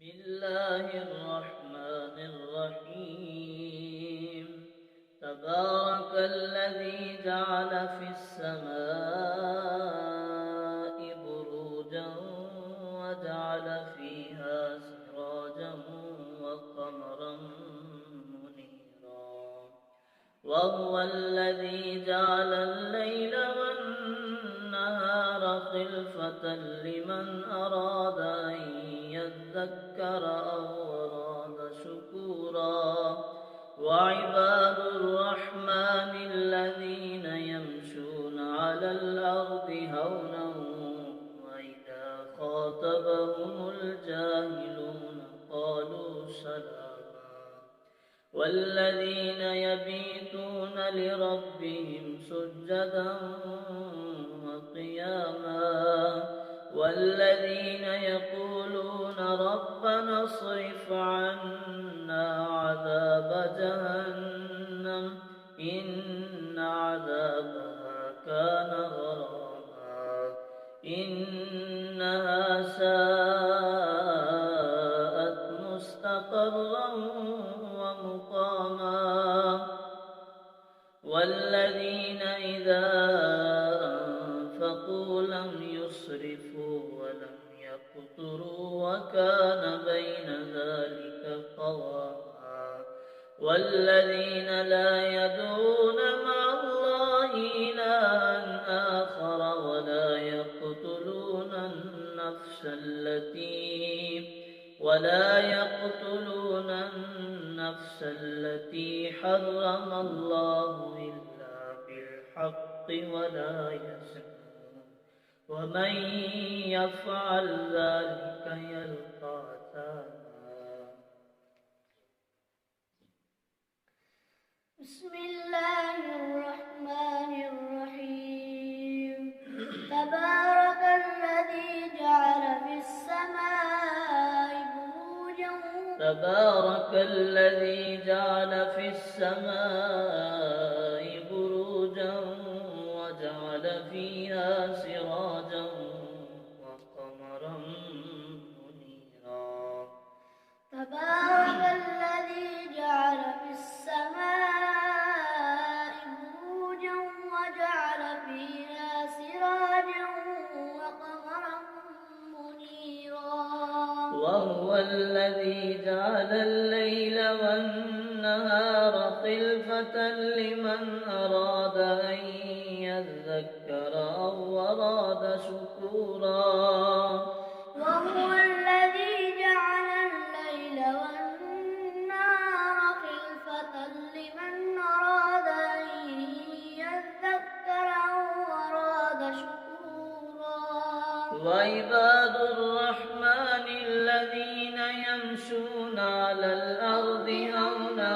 الله الرحمن الرحيم. تبارك الذي جعل في السماء بروجا وجعل فيها سراجا وقمرا منيرا، وهو الذي جعل الليل والنهار خلفة لمن أراد أن يذكر أو أراد شكورا. وعباد الرحمن الذين يمشون على الأرض هونا وإذا خاطبهم الجاهلون قالوا سلاما. والذين يبيتون لربهم سجدا وقياما، والذين يقولون ربنا اصرف عنا عذاب جهنم إن عذابها كان غراما إنها ساءت مستقرا ومقاما. والذين إذا أنفقوا لم يسرفوا ولم يقتروا وكان بين ذلك قواما. والذين لا يدعون مع الله إلها آخر ولا يقتلون النفس التي حرم الله إلا بالحق ولا يزنون، ومن يفعل ذلك يلقى أثاما. بسم الله الرحمن الرحيم. تبارك الذي جعل في السماء بروجا تبارك الذي جعل في السماء بروجا وجعل فيها سراجا وقمرا منيرا. تبارك الذي جعل في السماء بروجا وجعل فيها سراجا وقمرا منيرا. وهو الذي جعل الليل والنهار خلفة لمن أراد أن يذكر أو أراد شكورا. وهو الذي جعل الليل والنهار خلفة لمن أراد أن يذكر أو أراد شكورا. وعباد الرحمن الذين يمشون على الأرض هونا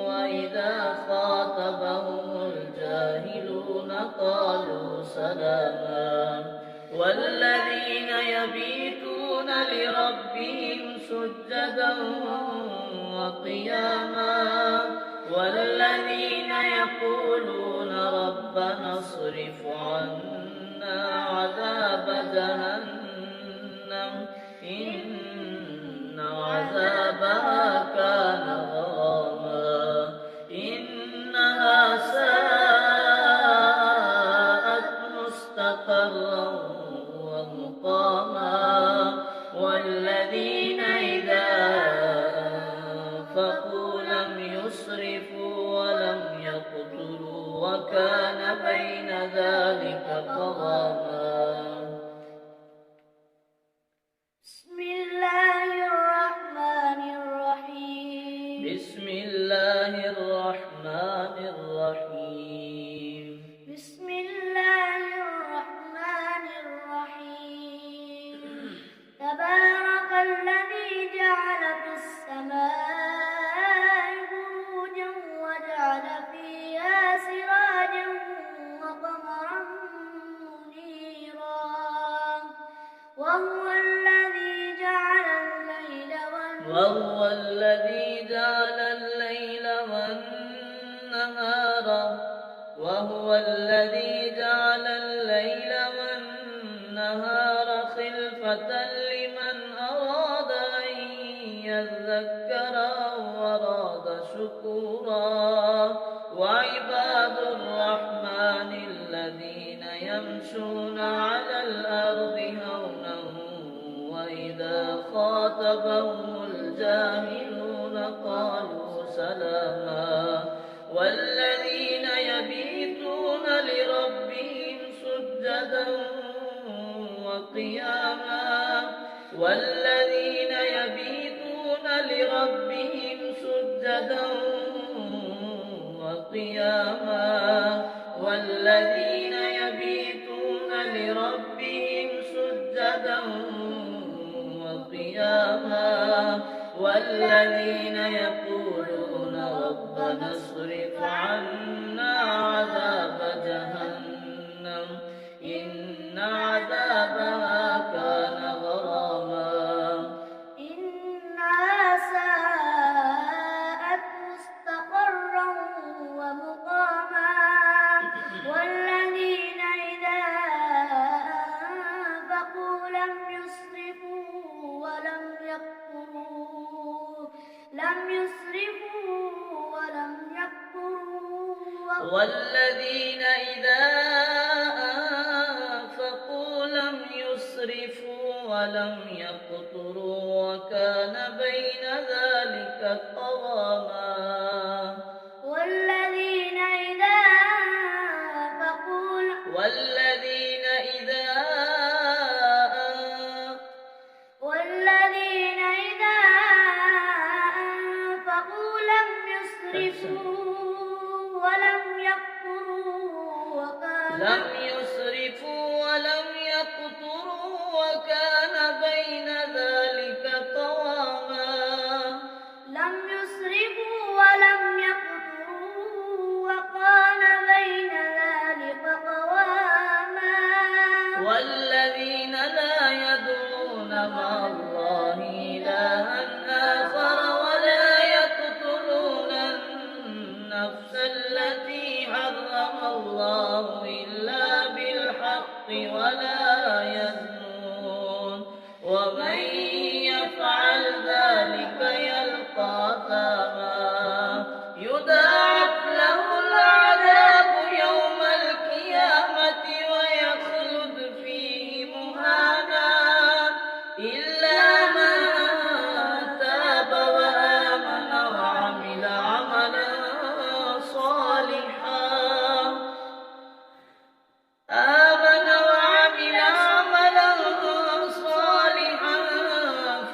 وإذا خاطبهم الجاهلون قالوا سلاما. والذين يبيتون لربهم سجدا وقياما، والذين يقولون ربنا اصرف عنا عذاب جهنم إن عذابها كان غراما إنها ساءت مستقرا ومقاما. والذين إذا أنفقوا لم يسرفوا ولم يقتروا وكان بين ذلك قواما. بسم الله الرحمن الرحيم. بسم الله الرحمن الرحيم. بسم الله الرحمن الرحيم. تبارك الذي جعل في السماء بروجا وجعل فيها سراجا وقمرا منيرا. وهو الذي جعل الليل والنهار خلفة لمن أراد ونشورا وعباد الرحمن الذين يمشون على الأرض هونا وإذا خاطبهم الجاهلون قالوا سلاما والذين يبيتون لربهم سجدا وقياما والذين يبيتون لربهم سجدا وقياما والذين يبيتون لربهم سجدا وقياما والذين يقولون ربنا اصرف عنا عذاب جهنم إن عذابها كان غراما إنها ساءت مستقرا ومقاما والذين إذا أنفقوا لم يسرفوا ولم يقتروا والذين إذا أنفقوا لم يسرفوا ولم يقتروا وكان بين ذلك قواما والذين إذا أنفقوا لم يسرفوا ولم يقتروا وكان بين ذلك قواما والذين لا يدعون مع الله إلها آخر ولا يقتلون النفس التي حرم الله إلا بالحق ولا يزنون ومن يفعل ذلك يلقى أثاما يضاعف له العذاب يوم القيامة ويخلد فيه مهانا إلا من تاب وآمن وعمل عملا صالحا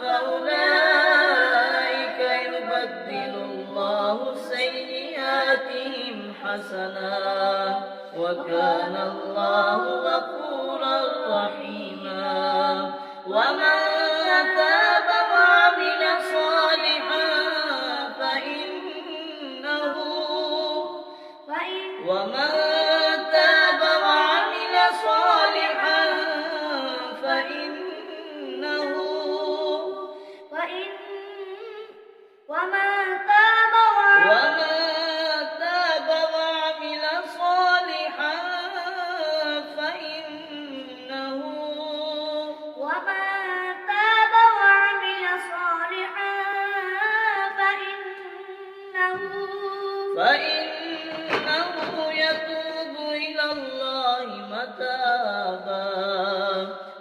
فأولئك يبدل الله سيئاتهم حسنات وكان الله غفورا رحيما ومن تاب وعمل صالحا فإنه يتوب إلى الله متابا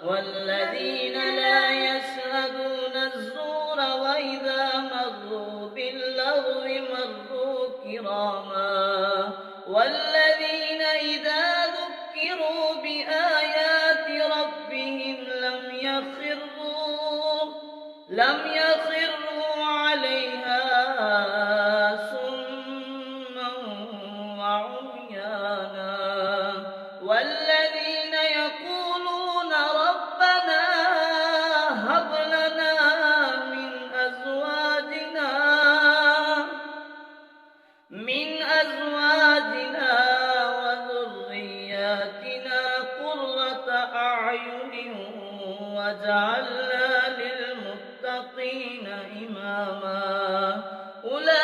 والذين لا يشهدون الزور وإذا مروا باللغو مروا كراما والذين إذا ذكروا بآيات ربهم لم يخروا عليها صما وعميانا والذين يقولون ربنا هب لنا من أزواجنا وذرياتنا قرة أعين واجعلنا للمتقين إماما أولئك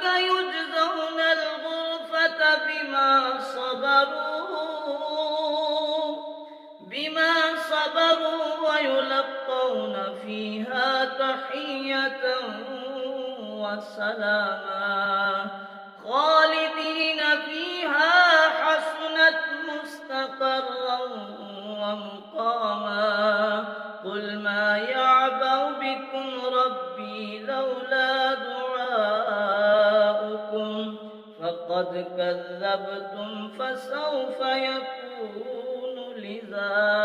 يجزون الغرفة بما صبروا ويلقون فيها تحية وسلاما خالدين فيها حسنت مستقرا ومقاما قل ما يعبأ بكم ربي لولا دعاؤكم فقد كذبتم فسوف يكون لزاما